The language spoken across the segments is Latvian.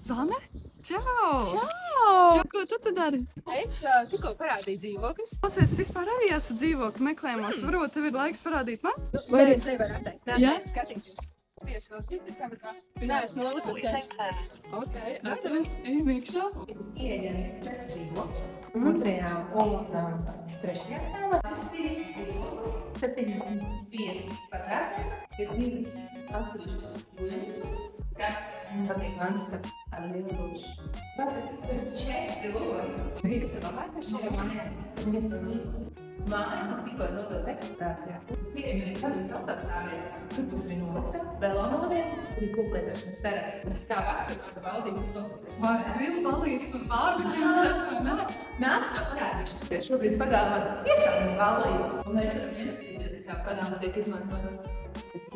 Zane? Čau! Čau! Ko tu te dari? Es tikko parādīju dzīvokļus. Es vispār arī esmu dzīvokļu meklējumos. Varbūt tev ir laiks parādīt man? Vai es nevaru atteikt? Jā? Nāc, skatīties. Tieši vēl cits ir kamerā. Nē, es nolikusi, jā. Ok, atveries. Ejam iekšā. Ieejam 4 dzīvokļi. Otrajā un trešajā stāvā. Tas ir 3 dzīvoklis. 75 kvadrātmetri. Ir 2 atsevišķas guļamistas. Patīk mans tāda liela duša. Tas ir 4 logi. Dzīves ir labākā šajā mājā. Neviens nav dzīvoklis. Māja man tikko ir nodota eksploatācijā. Viņiem ir pazīmes autostāvvieta. Tur būs arī noliktava, velo novieta, arī kūplietošanas terasa. Kā vasarā valdības kūplietošanas Vai terasa. gribu balītas un barbekļus? Nāc to parādīšu. Šobrīd pagalmā tiešām ir balīta. Un mēs varam ieskatīties, kā pagalms tiek izmantots.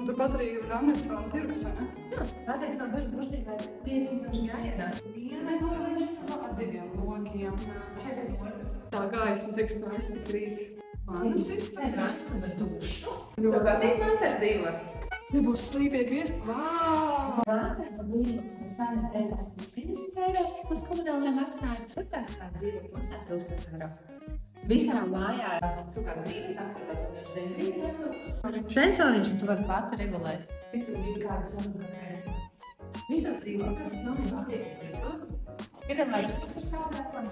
Turpat arī ir Rāmēckalna tirgus, vai ne? Jā, tādēļ nav dažs drošībai 5 minūšu jāienāk. Vienai logas ar 2 logiem. Šeit ir otra. Tā gaisma tik skaisti krīt. Manas izstājas. Nāc ar dušu. Tev patīk mans ar dzīvot? Nebūs slīpie griezti. Vau! Nāc ar dzīvot. Cena teicis 50 eiro uz komunālajiem maksājumiem. Tur tās tā dzīvot maksā 1000 eiro. Visā mājā ir kāda brīvas apkārt, un ir zembrīz apkārt. Sensoriņš, un tu vari pati regulēt. Tik tur ir kāda sazinājusi. Visos dzīvokļos ir pilnībā attiekti. Ir vienmēr uzskats ar sādākam.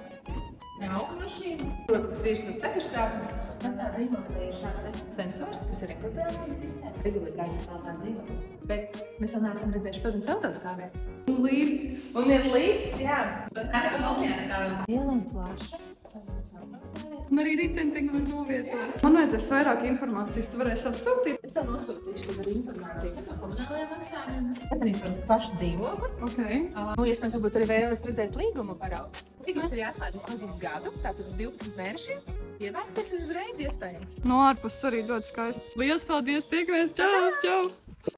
Jauka mašīna. Protams, vīrs no ceļškrātnes. Katrā dzīvoklī ir šāds sensors, kas ir rekupērācijas sistēma. Regulē gaisa kvalitāti dzīvoklī. Bet mēs vēl neesam redzējuši pazemes autostāvvietu. Lifts. Un ir lifts, jā. Esam otrajā stāvā. Liela un plaša. Pazemes autostāvvieta. Un arī ritentiņi var novietot. Man vajadzēs vairāk informācijas. Tu varēsi atsūtīt? Es tev nosūtīšu tagad informāciju gan par komunālajiem maksājumiem, gan arī par pašu dzīvokli. Ok. Iespējams, varbūt arī vēlas redzēt līgumu paraugu. Līgums ir jāslēdz vismaz uz gadu, tātad uz 12 mēnešiem. Ievērties ir uzreiz iespējams. No ārpuses arī ļoti skaists. Lielas paldies! Tiekamies! Čau! Čau!